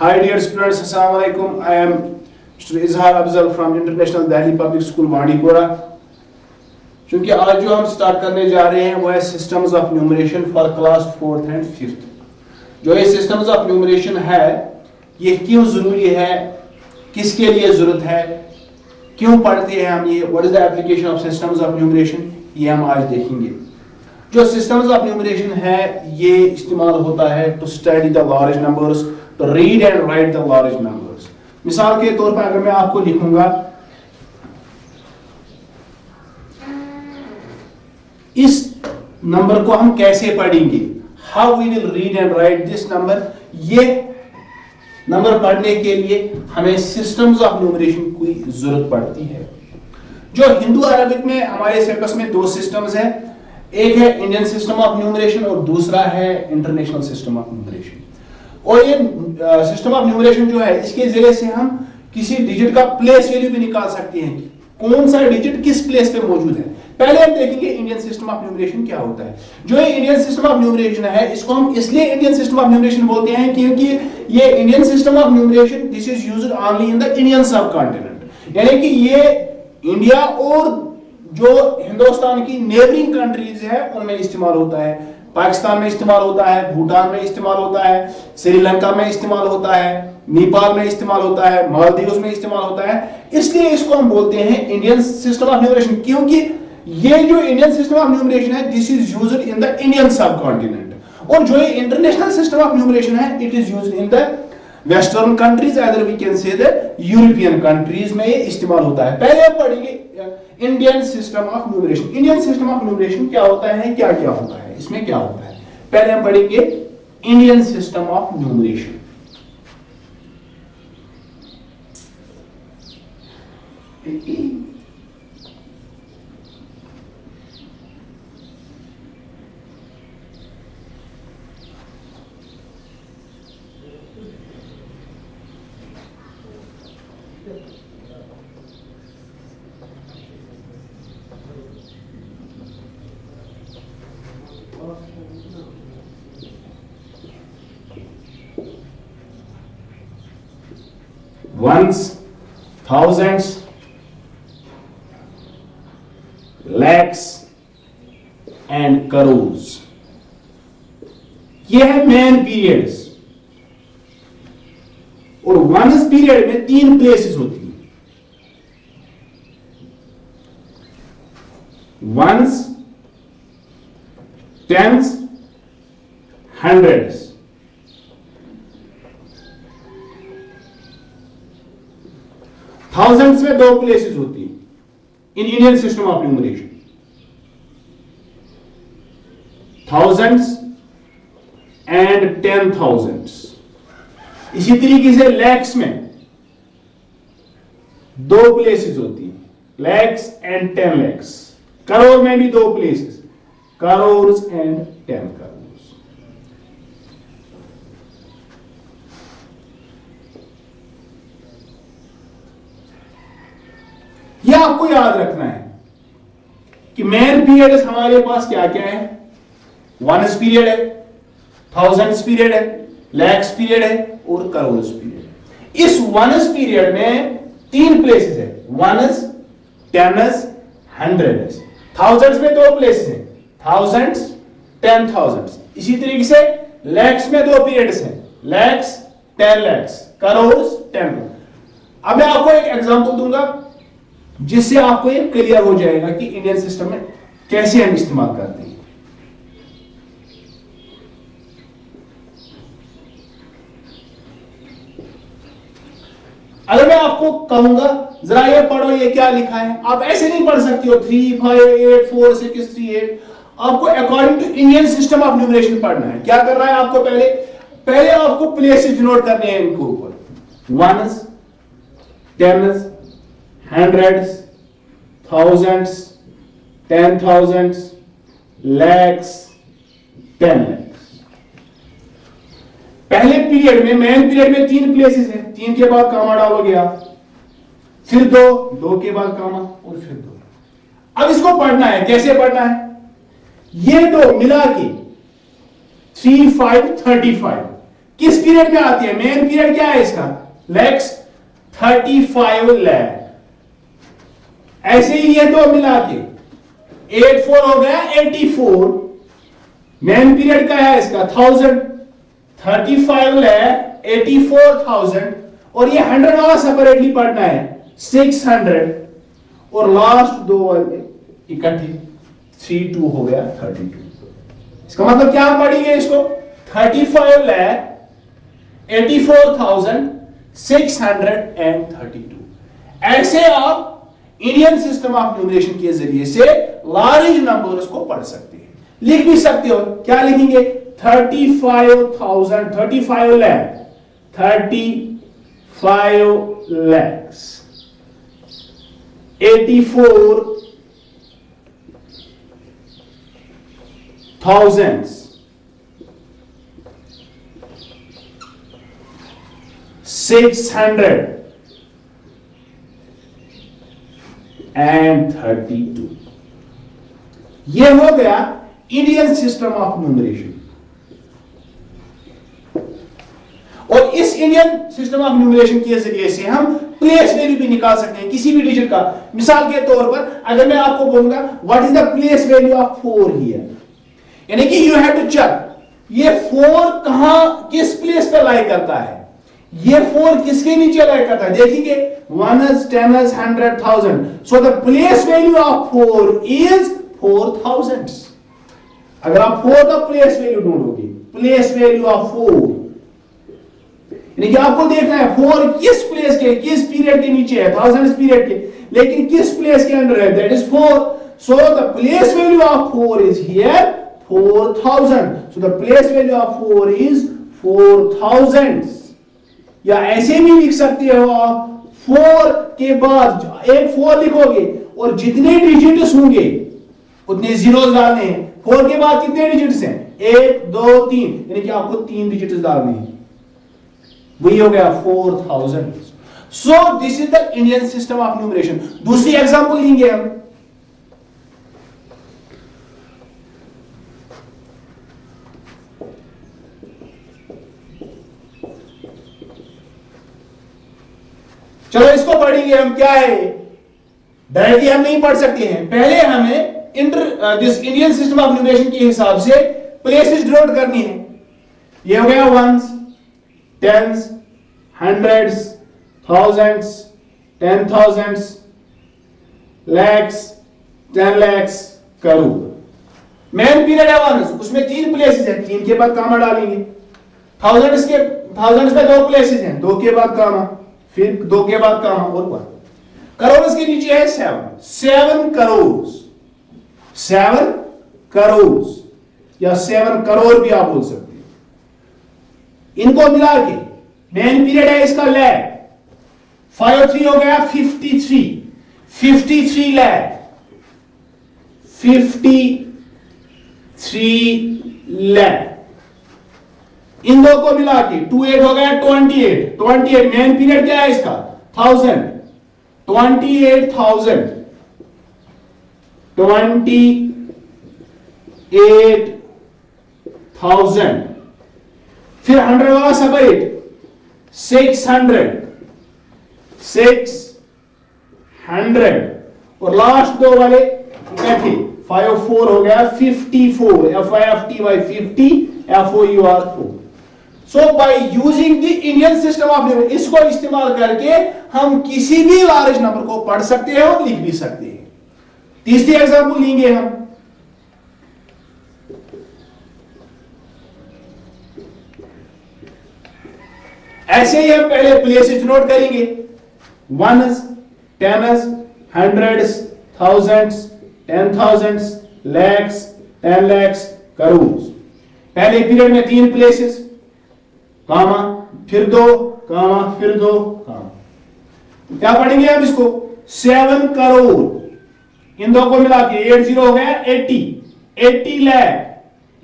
Hi dear students, Assalamu alaikum. I am Mr. Izhar Afzal from International Delhi Public School Bandipora. क्योंकि आज जो हम start करने जा रहे हैं वो है systems of numeration for class 4th and 5th। जो ये सिस्टम्स ऑफ न्यूमरेशन है ये क्यों जरूरी है, किसके लिए जरूरत है, क्यों पढ़ते हैं हम ये, what is the application of systems of numeration, ये हम आज देखेंगे। जो सिस्टम्स ऑफ न्यूमरेशन है ये इस्तेमाल होता है to study the large numbers, to read and write the large numbers. मिसाल के तौर पर अगर मैं आपको लिखूंगा इस नंबर को हम कैसे पढ़ेंगे, how we will read and write this number, ये नंबर पढ़ने के लिए हमें सिस्टम्स ऑफ न्यूमरेशन की जरूरत पड़ती है। जो हिंदू अरबिक में हमारे सिलेबस में दो सिस्टम्स हैं, एक है इंडियन सिस्टम ऑफ न्यूमरेशन और दूसरा है इंटरनेशनल सिस्टम ऑफ न्यूमरेशन। और ये सिस्टम ऑफ न्यूमरेशन जो है इसके जरिए से हम किसी डिजिट का प्लेस वैल्यू भी निकाल सकते हैं, कौन सा डिजिट किस प्लेस पे मौजूद है। पहले हम देखेंगे इंडियन सिस्टम ऑफ न्यूमरेशन क्या होता है। जो ये इंडियन सिस्टम ऑफ न्यूमरेशन है इसको हम इसलिए इंडियन सिस्टम ऑफ न्यूमरेशन बोलते हैं क्योंकि ये Indian system of numeration this is used only in the Indian सब कॉन्टिनेंट, यानी कि ये इंडिया और जो हिंदुस्तान की नेबरिंग कंट्रीज है उनमें इस्तेमाल होता है। पाकिस्तान में इस्तेमाल होता है, भूटान में इस्तेमाल होता है, श्रीलंका में इस्तेमाल होता है, नेपाल में इस्तेमाल होता है, मालदीव्स में इस्तेमाल होता है। इसलिए इसको हम बोलते हैं इंडियन सिस्टम ऑफ न्यूमरेशन, क्योंकि ये जो इंडियन सिस्टम ऑफ न्यूमरेशन है this is used in the Indian subcontinent. और जो ये इंटरनेशनल सिस्टम ऑफ न्यूमरेशन है it is used in the western countries, other we can say the European countries में ये इस्तेमाल होता है। पहले हम पढ़ेंगे Indian system of numeration. Indian system of numeration क्या होता है, क्या क्या होता है, इसमें क्या होता है। पहले हम पढ़ेंगे Indian system of numeration. Ones, thousands, lakhs and crores, ये है मेन पीरियड्स। और वंस पीरियड में तीन प्लेसेस होती हैं, वंस, टेंस, हंड्रेड्स। थाउजेंड्स में दो प्लेसेस होती हैं in Indian system of numeration, thousands and 10,000। इसी तरीके से लैक्स में दो प्लेसेस होती हैं, लैक्स एंड 10 लैक्स। करोड़ में भी दो प्लेसेस, करोर्स एंड 10 करोड़। यह आपको याद रखना है कि मेन पीरियड हमारे पास क्या क्या है, वंस पीरियड है, थाउजेंड्स पीरियड है, लैक्स पीरियड है और करोर्स पीरियड। इस वंस पीरियड में तीन प्लेसेस है, वंस, टेन्स, हंड्रेड्स। थाउजेंड्स में दो प्लेसेस हैं, थाउजेंड्स, 10,000। इसी तरीके से लैक्स में दो पीरियड्स हैं, लैक्स, 10 लैक्स, करोर्स, 10 करोड़। अब मैं आपको एक एग्जांपल दूंगा जिससे आपको ये क्लियर हो जाएगा कि इंडियन सिस्टम में कैसे हम इस्तेमाल करते हैं। अगर मैं आपको कहूंगा जरा ये पढ़ो, ये क्या लिखा है, आप ऐसे नहीं पढ़ सकते हो 3, 5, 8, 4, 6, 3, 8। आपको according to Indian system of numeration पढ़ना है। क्या करना है आपको, पहले आपको प्लेसेस नोट करने हैं इनके ऊपर, ones, tens, hundreds, thousands, 10,000, lakhs, 10 lakhs. पहले पीरियड में, मेन पीरियड में तीन प्लेसेस हैं, तीन के बाद कामा डालोगे आप, फिर दो के बाद कामा और फिर दो। अब इसको पढ़ना है, कैसे पढ़ना है, ये दो मिला के 3, 5, 35, किस पीरियड में आती है? मेन पीरियड क्या है इसका? लैक्स 35 लाख। ऐसे ही ये दो मिला के 84 हो गया 84। मेन पीरियड क्या है इसका? 1000। 35 लाख 84,000 और ये 100 वाला सेपरेटली पढ़ना है 600 और लास्ट दो वाले इकट्ठे 32 हो गया 32। इसका मतलब क्या पढ़ेंगे इसको? 35 लाख 84,632। ऐसे आप इंडियन सिस्टम ऑफ न्यूमरेशन के जरिए से लार्ज नंबर्स को पढ़ सकते हैं। लिख भी सकते हो। क्या लिखेंगे? 35,000 35 लाख 35 lakhs 84,000 632। ये हो गया इंडियन सिस्टम ऑफ न्यूमरेशन। और इस इंडियन सिस्टम ऑफ न्यूमरेशन के जरिए से हम प्लेस वैल्यू भी निकाल सकते हैं किसी भी डिजिट का। मिसाल के तौर पर अगर मैं आपको बोलूंगा what is the place value of 4 here, यानी कि यू हैव टू चेक ये 4 कहां किस प्लेस पे लाई करता है। ये 4 किसके नीचे लाई करता है? देखेंगे 1s 10s 100,000। So the place value of 4 is 4,000। अगर आप 4 का प्लेस वैल्यू ढूंढोगे, प्लेस वैल्यू ऑफ 4, यानी कि आपको देखना है 4 किस प्लेस के, किस पीरियड के नीचे है, 1000 पीरियड के, लेकिन किस प्लेस के अंदर है? That is 4। So the place value of 4 is here 4,000। So the place value of 4 is 4,000। या ऐसे भी लिख सकते हो आप 4 के बाद एक 4 लिखोगे और जितने डिजिट्स होंगे उतने जीरोस डालने हैं। 4 के बाद कितने डिजिट्स हैं? 1 2 3, यानी कि आपको 3 डिजिट्स डालने हैं। वही हो गया 4,000। So this is the Indian system of numeration. दूसरी एग्जांपल लेंगे हम। चलो इसको पढ़ेंगे हम। क्या है? डायरेक्टली हम नहीं पढ़ सकते हैं, पहले हमें this Indian system of numeration के हिसाब से प्लेसेस डिनोट करनी है। ये हो गया 1s 10s 100s 1000s 10,000s lakhs 10 lakhs crore. Main period है 1s, उसमें 3 प्लेसेस हैं, 3 के बाद कामा डालेंगे। 1000s में 2 प्लेसेस हैं, 2 के बाद कामा, फिर 2 के बाद कामा और 1। करोड़ के नीचे है 7 करोड़, 7 करोड़ या 7 करोड़ भी आप बोल सकते हैं। इनको मिला के मेन पीरियड है इसका लैख, 5 3 हो गया 53 लाख 53 लाख। इन दो को मिला के 2 8 हो गया 28 मेन पीरियड क्या है इसका? 1000 28,000 28,000। फिर 100 वाला सेपरेट 600 और लास्ट दो वाले इकट्ठे 5 4 हो गया 54 FIFTY 50 FOUR4। So by using the Indian system of numeration, इसको इस्तेमाल करके हम किसी भी लार्ज नंबर को पढ़ सकते हैं और लिख भी सकते हैं। तीसरी एग्जांपल लेंगे हम। ऐसे ही हम पहले प्लेसेस नोट करेंगे 1s 10s 100s 1000s 10,000s lakhs 10 lakhs crore. पहले पीरियड में 3 प्लेसेस, कामा फिर 2 कामा फिर 2 कामा। क्या पढ़ेंगे आप इसको? 7 करोड़, इन दो को मिला के 80 हो गया 80 लाख,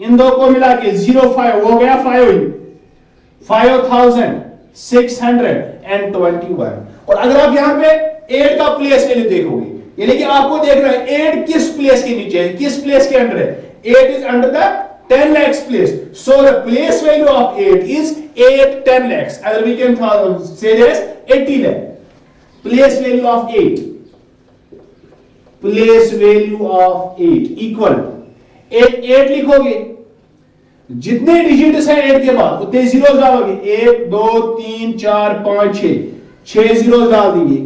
इन दो को मिला के 05 हो गया 5,621। और अगर आप यहां पे 8 का प्लेस वैल्यू देखोगे, यानी कि आपको देखना है 8 किस प्लेस के नीचे है, किस प्लेस के अंडर है। 8 is under the 10 lakhs placed. So the place value of 8 is 8 10 lakhs. Either we can say this 80 lakh. Place value of 8. Place value of 8 equal 8 लिखोगे, जितने डिजिट्स हैं 8 के बाद उतने जीरोस डालोगे, 1 2 3 4 5 6 जीरोस डाल देंगे,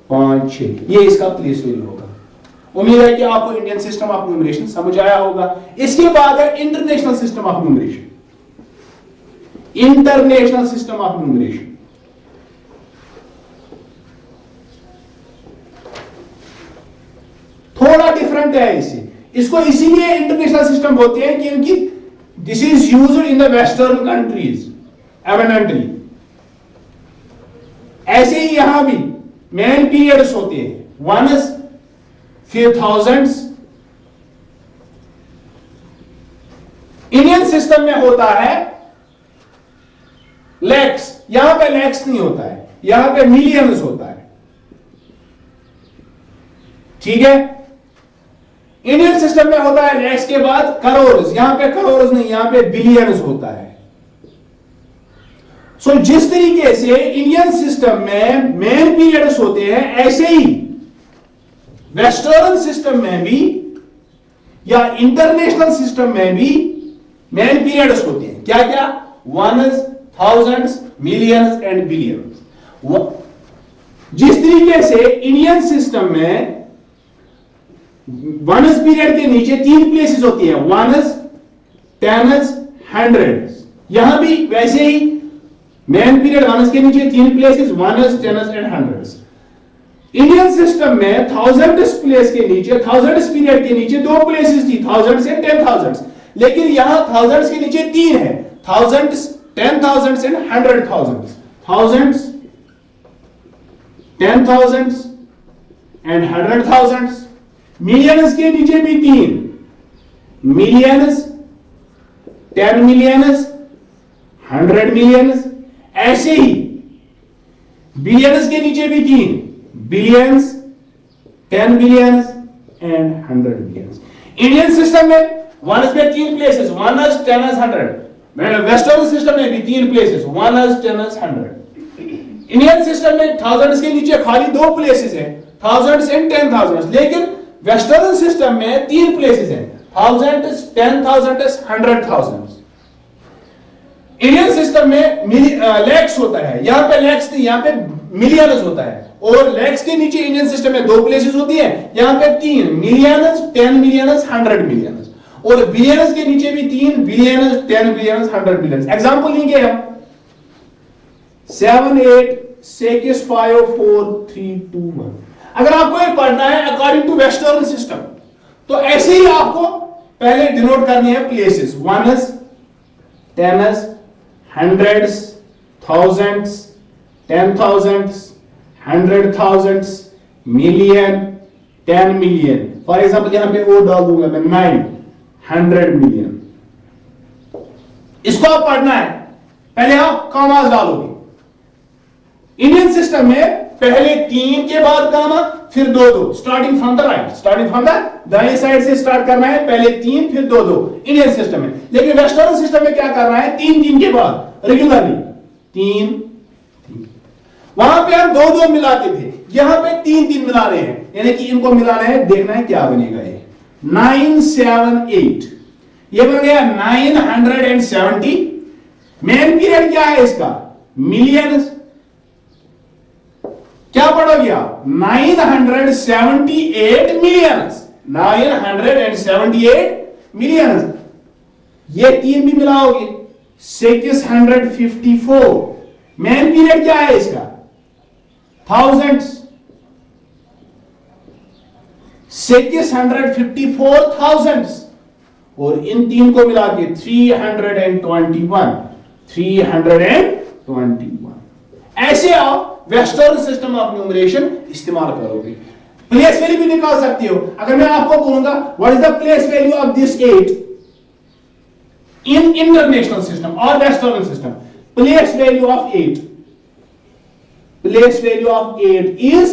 5 6, ये इसका प्लेस वैल्यू होगा। उम्मीद है कि आपको इंडियन सिस्टम ऑफ न्यूमरेशन समझ आया होगा। इसके बाद है international system of numeration. International system of numeration थोड़ा डिफरेंट है इसे, इसको इसीलिए इंटरनेशनल सिस्टम बोलते हैं क्योंकि this is used in the western countries eminently. ऐसे ही यहां भी मेन पीरियड्स होते हैं, वंस, फिर थाउजेंड्स। इंडियन सिस्टम में होता है लैक्स, यहां पे लैक्स नहीं होता है, यहां पे मिलियंस होता है। ठीक है, इंडियन सिस्टम में होता है लैक्स के बाद करोड़, यहां पे करोड़ नहीं, यहां पे बिलियंस होता है। सो जिस तरीके से इंडियन सिस्टम में मेन पीरियड्स होते हैं, ऐसे ही वेस्टर्न सिस्टम में भी या इंटरनेशनल सिस्टम में भी मेन पीरियड्स होते हैं। क्या क्या? Ones, thousands, millions and billions. जिस तरीके से इंडियन सिस्टम में वनस पीरियड के नीचे 3 प्लेसेस होती है, वनस, टेनस, हंड्रेड्स। यहां भी वैसे ही मेन पीरियड वनस के नीचे 3 places, वनस, टेनस and hundreds. Indian system में थाउजेंड्स प्लेस के नीचे, थाउजेंड्स पीरियड के नीचे 2 प्लेसेस थी, थाउजेंड्स एंड 10,000। लेकिन यहां थाउजेंड्स के नीचे 3 है, thousands, 10,000 and 100,000। Thousands, 10,000 and 100,000। Millions के नीचे भी 3, मिलियंस, 10 मिलियंस, 100 मिलियंस। ऐसे ही बिलियंस के नीचे भी 3, billions, 10 billions and 100 billions. Indian system में वनस में 3 प्लेसेस, वनस, टेनस, 100। वेस्टर्न सिस्टम में भी 3 प्लेसेस, वनस, टेनस, 100। इंडियन सिस्टम में थाउजेंड्स के नीचे खाली 2 प्लेसेस हैं, थाउजेंड्स एंड 10,000। लेकिन वेस्टर्न सिस्टम में 3 प्लेसेस हैं, थाउजेंड्स, 10,000, 100,000। इंडियन सिस्टम में लैक्स होता है, यहां पे लैक्स नहीं, यहां पे मिलियंस होता है। और लैक्स के नीचे इंडियन सिस्टम में 2 प्लेसेस होती है, यहां पे 3, मिलियंस, 10 मिलियंस, 100 मिलियंस। और बिलियंस के नीचे भी 3, बिलियंस, 10 बिलियंस, 100 बिलियंस। एग्जांपल लेंगे हम 7 8 6 5 4 3 2 1। अगर आपको ये पढ़ना है अकॉर्डिंग टू वेस्टर्न सिस्टम, तो ऐसे ही आपको पहले डिनोट करनी है places, वनस, टेनस, hundreds, thousands, 10,000, 100,000, million, 10 million. For example यहां पे ओ डाल दूंगा मैं, 900 मिलियन। इसको आप पढ़ना है, पहले आप कॉमास डालोगे। इंडियन सिस्टम में पहले 3 के बाद कामा, फिर 2 2, starting from the right, starting from the दाएं साइड से स्टार्ट करना है, पहले 3 फिर 2 2 इंडियन सिस्टम में। लेकिन वेस्टर्न सिस्टम में क्या करना है, 3 3 के बाद रेगुलरली 3 3। वहां पे हम 2 2 मिलाते थे, यहां पे 3 3 मिला रहे हैं, यानी कि इनको मिलाना है, देखना है क्या बनेगा। ये 9 7 8, ये बन गया 970। मेन पीरियड क्या है इसका, मिलियंस। क्या पढ़ोगे आप, 978 मिलियंस, 978 मिलियंस। ये 3 भी मिलाओगे, 654। मेन पीरियड क्या है इसका, थाउजेंड्स, 654,000। और इन 3 को मिला के 321। ऐसे आप वेस्टर्न सिस्टम ऑफ न्यूमरेशन इस्तेमाल करोगे। प्लेस वैल्यू भी निकाल सकते हो। अगर मैं आपको बोलूंगा what is the place value of this 8 in international system और western system, place value of 8, place value of 8 is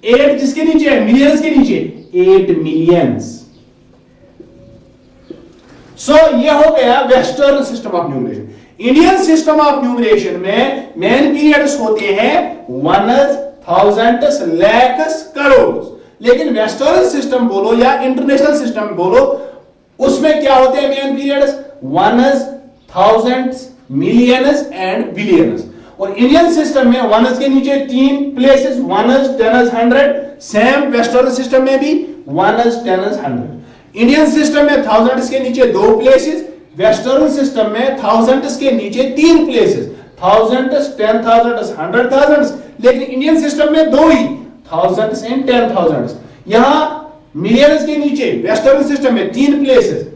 8 जिसके नीचे है, मिलियंस के नीचे 8 मिलियंस। सो ये हो गया western system of numeration. Indian system of numeration में मेन पीरियड्स होते हैं वनस, थाउजेंड्स, लैक्स, करोड़। लेकिन वेस्टर्न सिस्टम बोलो या इंटरनेशनल सिस्टम बोलो, उसमें क्या होते हैं main periods? वनस, thousands, millions and billions. और इंडियन सिस्टम में वनस के नीचे 3 प्लेसेस, वनस, टेनस, 100। सेम वेस्टर्न सिस्टम में भी वनस, टेनस, 100। इंडियन सिस्टम में थाउजेंड्स के नीचे 2 प्लेसेस, वेस्टर्न सिस्टम में थाउजेंड्स के नीचे 3 प्लेसेस, थाउजेंड्स, 10,000, 100,000। लेकिन इंडियन सिस्टम में 2 ही, थाउजेंड्स एंड 10,000। यहां मिलियंस के नीचे वेस्टर्न सिस्टम में 3 places,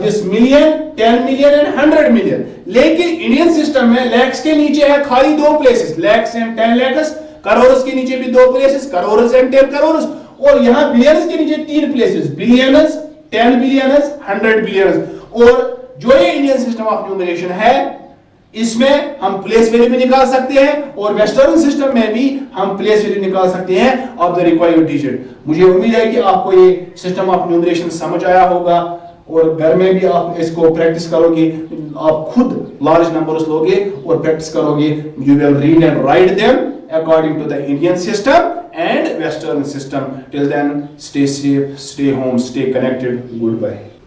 this million, 10 million and 100 million. लेकिन इंडियन सिस्टम में लैक्स के नीचे है खाली 2 प्लेसेस, लैक्स एंड 10 लैक्स। करोड़ के नीचे भी 2 प्लेसेस, करोड़ एंड 10 करोड़। और यहां बिलियंस के नीचे 3 प्लेसेस, बिलियंस, 10 बिलियंस, 100 बिलियंस। और जो ये इंडियन सिस्टम ऑफ न्यूमरेशन है, इसमें हम प्लेस वैल्यू भी निकाल सकते हैं और वेस्टर्न सिस्टम में भी हम प्लेस वैल्यू निकाल सकते हैं ऑफ द रिक्वायर्ड डिजिट। मुझे उम्मीद है कि आपको ये सिस्टम ऑफ न्यूमरेशन समझ आया होगा और घर में भी आप इसको प्रैक्टिस करोगे। आप खुद लार्ज नंबर्स लोगे और प्रैक्टिस करोगे। You will read and write them according to the Indian system and Western system. Till then, stay safe, stay home, stay connected. Goodbye.